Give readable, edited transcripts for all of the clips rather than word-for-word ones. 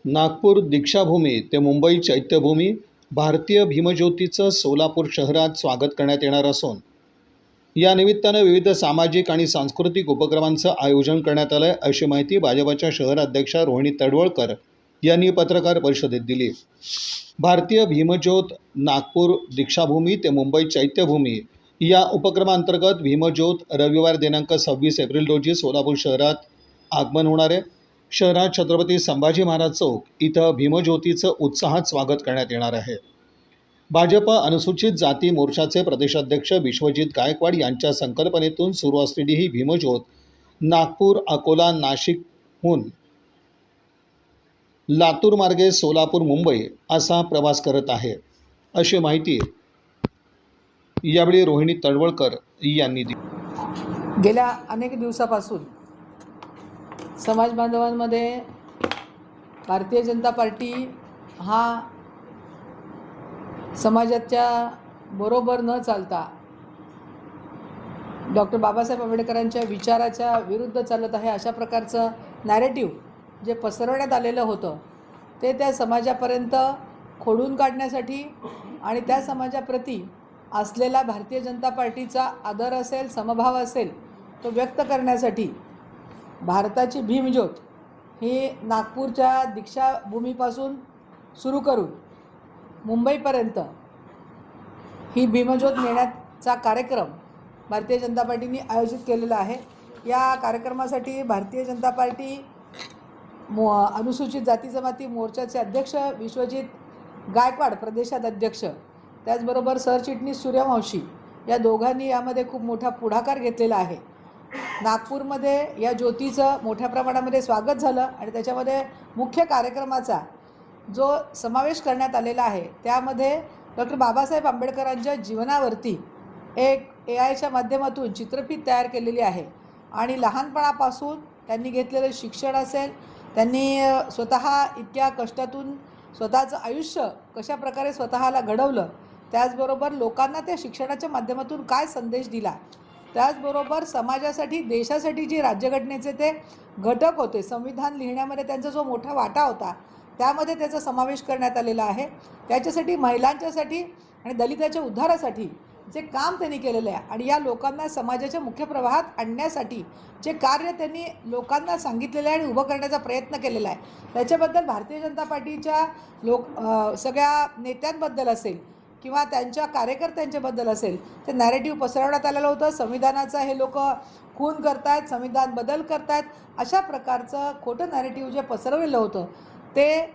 नागपूर दीक्षाभूमी ते मुंबई चैत्यभूमी भारतीय भीमज्योतीचं सोलापूर शहरात स्वागत करण्यात येणार असून या निमित्तानं विविध सामाजिक आणि सांस्कृतिक उपक्रमांचं आयोजन करण्यात आलं आहे, अशी माहिती भाजपच्या शहर अध्यक्षा रोहिणी तडवळकर यांनी पत्रकार परिषदेत दिली। भारतीय भीमज्योत नागपूर दीक्षाभूमी ते मुंबई चैत्यभूमी या उपक्रमांतर्गत भीमज्योत रविवार दिनांक 26 एप्रिल रोजी सोलापूर शहरात आगमन होणार आहे। शहरात छत्रपती संभाजी महाराज चौक इथं भीमज्योतीचं उत्साहात स्वागत करण्यात येणार आहे। भाजप अनुसूचित जाती मोर्चाचे प्रदेशाध्यक्ष विश्वजित गायकवाड यांच्या संकल्पनेतून सुरू असलेली ही भीमज्योत नागपूर, अकोला, नाशिकहून लातूर मार्गे सोलापूर, मुंबई असा प्रवास करत आहे, अशी माहिती यावेळी रोहिणी तडवळकर यांनी दिली। गेल्या अनेक दिवसापासून समाज बांधवांमध्ये भारतीय जनता पार्टी हा समाजाच्या बरोबर न चालता डॉक्टर बाबासाहेब आंबेडकरांच्या विचाराच्या विरुद्ध चालत आहे, अशा प्रकारचं नॅरेटिव्ह जे पसरवण्यात आलेलं होतं ते त्या समाजापर्यंत खोडून काढण्यासाठी आणि त्या समाजाप्रती असलेला भारतीय जनता पार्टीचा आदर असेल, समभाव असेल, तो व्यक्त करण्यासाठी भारताची भीमज्योत ही नागपूरच्या दीक्षाभूमीपासून सुरू करून मुंबईपर्यंत ही भीमज्योत नेण्याचा कार्यक्रम भारतीय जनता पार्टीने आयोजित केलेला आहे। या कार्यक्रमासाठी भारतीय जनता पार्टी अनुसूचित जाती जमाती मोर्चाचे अध्यक्ष विश्वजित गायकवाड प्रदेशाध्यक्ष, त्याचबरोबर सरचिटणीस सूर्यवंशी या दोघांनी यामध्ये खूप मोठा पुढाकार घेतलेला आहे। नागपूरमध्ये या ज्योतीचं मोठ्या प्रमाणामध्ये स्वागत झालं आणि त्याच्यामध्ये मुख्य कार्यक्रमाचा जो समावेश करण्यात आलेला आहे त्यामध्ये डॉक्टर बाबासाहेब आंबेडकरांच्या जीवनावरती एक AI च्या माध्यमातून चित्रफीत तयार केलेली आहे आणि लहानपणापासून त्यांनी घेतलेलं शिक्षण असेल, त्यांनी स्वतः इतक्या कष्टातून स्वतःचं आयुष्य कशा प्रकारे स्वतःला घडवलं, त्याचबरोबर लोकांना त्या शिक्षणाच्या माध्यमातून काय संदेश दिला, त्याचबरोबर समाजासाठी देशासाठी जे राज्यघटनेचे ते घटक होते, संविधान लिहिण्यामध्ये त्यांचा जो मोठा वाटा होता त्यामध्ये त्याचा समावेश करण्यात आलेला आहे। त्याच्यासाठी महिलांच्यासाठी आणि दलिताच्या उद्धारासाठी जे काम त्यांनी केलेलं आहे आणि या लोकांना समाजाच्या मुख्य प्रवाहात आणण्यासाठी जे कार्य त्यांनी लोकांना सांगितलेलं आहे आणि उभं करण्याचा प्रयत्न केलेला आहे, त्याच्याबद्दल भारतीय जनता पार्टीच्या सगळ्या नेत्यांबद्दल असेल किंवा त्यांच्या कार्यकर्त्यांच्याबद्दल असेल ते नॅरेटिव्ह पसरवण्यात आलेलं होतं। संविधानाचा हे लोक खून करतायत, संविधान बदल करतायत, अशा प्रकारचं खोटं नॅरेटिव्ह जे पसरवलेलं होतं ते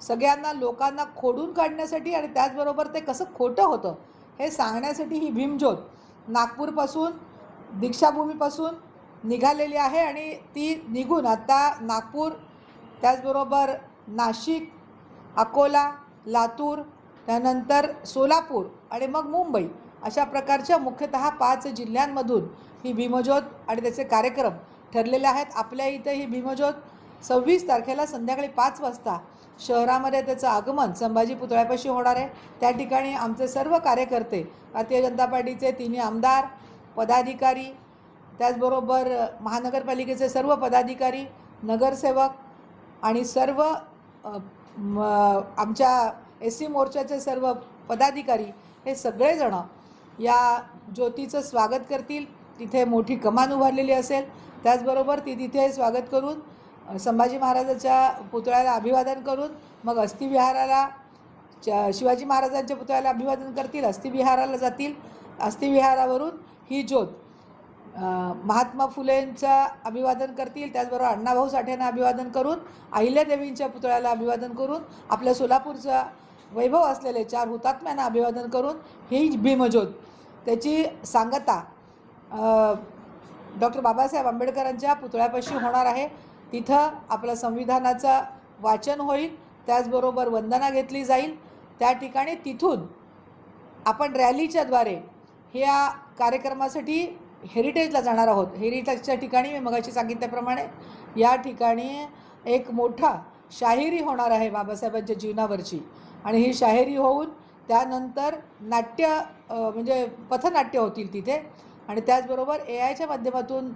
सगळ्यांना लोकांना खोडून काढण्यासाठी आणि त्याचबरोबर ते कसं खोटं होतं हे सांगण्यासाठी ही भीमज्योत नागपूरपासून दीक्षाभूमीपासून निघालेली आहे आणि ती निघून आता नागपूर, त्याचबरोबर नाशिक, अकोला, लातूर, त्यानंतर सोलापूर आणि मग मुंबई अशा प्रकारच्या मुख्यतः 5 जिल्ह्यांमधून ही भीमज्योत आणि त्याचे कार्यक्रम ठरलेले आहेत। आपल्या इथे ही भीमज्योत 26 तारखेला संध्याकाळी 5 वाजता शहरामध्ये त्याचं आगमन संभाजी पुतळ्यापाशी होणार आहे। त्या ठिकाणी आमचे सर्व कार्यकर्ते, भारतीय जनता पार्टीचे 3 आमदार, पदाधिकारी, त्याचबरोबर महानगरपालिकेचे सर्व पदाधिकारी, नगरसेवक आणि सर्व आमच्या SC मोर्चाचे सर्व पदाधिकारी हे सगळेजण या ज्योतीचं स्वागत करतील। तिथे मोठी कमान उभारलेली असेल, त्याचबरोबर ती तिथे स्वागत करून संभाजी महाराजांच्या पुतळ्याला अभिवादन करून मग अस्थिविहाराला शिवाजी महाराजांच्या पुतळ्याला अभिवादन करतील, अस्थिविहाराला जातील। अस्थिविहारावरून ही ज्योत महात्मा फुलेंचं अभिवादन करतील, त्याचबरोबर अण्णाभाऊ साठेंना अभिवादन करून अहिल्यादेवींच्या पुतळ्याला अभिवादन करून आपल्या सोलापूरचा वैभव असलेले 4 हुतात्म्यांना अभिवादन करून ही भीमज्योत त्याची सांगता डॉक्टर बाबासाहेब आंबेडकरांच्या पुतळ्यापाशी होणार आहे। तिथं आपलं संविधानाचं वाचन होईल, त्याचबरोबर वंदना घेतली जाईल। त्या ठिकाणी तिथून आपण रॅलीच्याद्वारे ह्या कार्यक्रमासाठी हेरिटेजला जाणार आहोत। हेरिटेजच्या ठिकाणी मी मगाशी सांगितल्याप्रमाणे या ठिकाणी एक मोठा शाहिरी होणार आहे बाबासाहेबांच्या जीवनावरची आणि ही शाहिरी होऊन त्यानंतर नाट्य म्हणजे पथनाट्य होतील तिथे आणि त्याचबरोबर AI च्या माध्यमातून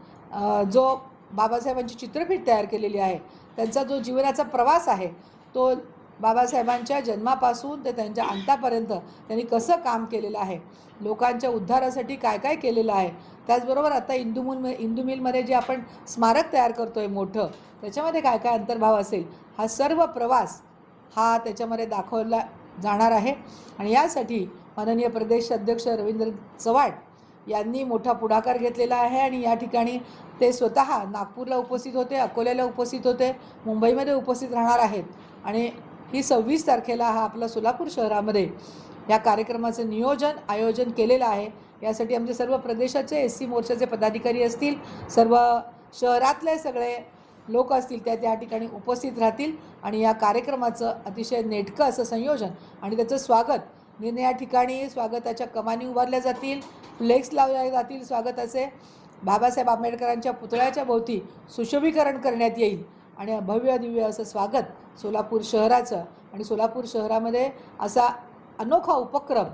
जो बाबासाहेबांची चित्रफीत तयार केलेली आहे, त्यांचा जो जीवनाचा प्रवास आहे तो बाबासाहेबांच्या जन्मापासून ते त्यांच्या अंतापर्यंत त्यांनी कसं काम केलेलं आहे, लोकांच्या उद्धारासाठी काय काय केलेलं आहे. त्याचबरोबर आता इंदू मिलमध्ये जे आपण स्मारक तयार करतो आहे मोठं, त्याच्यामध्ये काय काय अंतर्भाव असेल, हा सर्व प्रवास हा त्याच्यामध्ये दाखवला जाणार आहे. आणि यासाठी माननीय प्रदेश अध्यक्ष रवींद्र चव्हाण यांनी मोठा पुढाकार घेतलेला आहे. आणि या ठिकाणी ते स्वतः नागपूरला उपस्थित होते, अकोल्याला उपस्थित होते, मुंबईमध्ये उपस्थित राहणार आहेत. आणि ही 26 तारखेला हा आपला सोलापूर शहरामध्ये या कार्यक्रमाचं आयोजन केलेलं आहे. यासाठी आमचे सर्व प्रदेशाचे SC मोर्चाचे पदाधिकारी असतील, सर्व शहरातले सगळे लोक असतील त्या ठिकाणी उपस्थित राहतील. आणि या कार्यक्रमाचं अतिशय नेटकं असं संयोजन आणि त्याचं स्वागत या ठिकाणी स्वागताच्या कमानी उभारल्या जातील, फ्लेक्स लावल्या जातील स्वागताचे, बाबासाहेब आंबेडकरांच्या पुतळ्याच्या भोवती सुशोभीकरण करण्यात येईल. आणि भव्य दिव्य असं स्वागत सोलापूर शहराचं. आणि सोलापूर शहरामध्ये असा अनोखा उपक्रम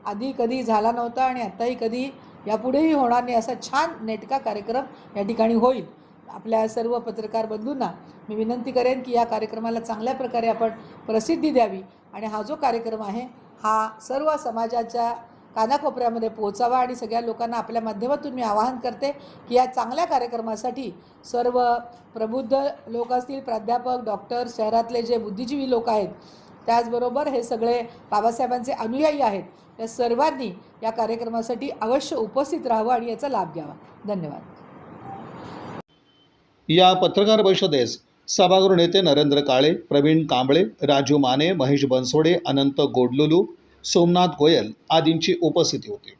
आधी कधी झाला नव्हता आणि आत्ताही कधी यापुढेही होणार नाही, असा छान नेटका कार्यक्रम या ठिकाणी होईल. आपल्या सर्व पत्रकार बंधूंना मी विनंती करेन की या कार्यक्रमाला चांगल्या प्रकारे आपण प्रसिद्धी द्यावी आणि हा जो कार्यक्रम आहे हा सर्व समाजाच्या कानाकोपऱ्यामध्ये पोहोचावा. आणि सगळ्या लोकांना आपल्या माध्यमातून मी आवाहन करते की या चांगल्या कार्यक्रमासाठी सर्व प्रबुद्ध लोक असतील, प्राध्यापक, डॉक्टर, शहरातले जे बुद्धिजीवी लोक आहेत, त्याचबरोबर हे सगळे बाबासाहेबांचे अनुयायी आहेत, या सर्वांनी या कार्यक्रमासाठी अवश्य उपस्थित राहावं आणि याचा लाभ घ्यावा. धन्यवाद. या पत्रकार परिषदेस सभागृह नेते नरेंद्र काळे, प्रवीण कांबळे, राजू माने, महेश बनसोडे, अनंत गोडलुलू, सोमनाथ गोयल आदींची उपस्थिती होती.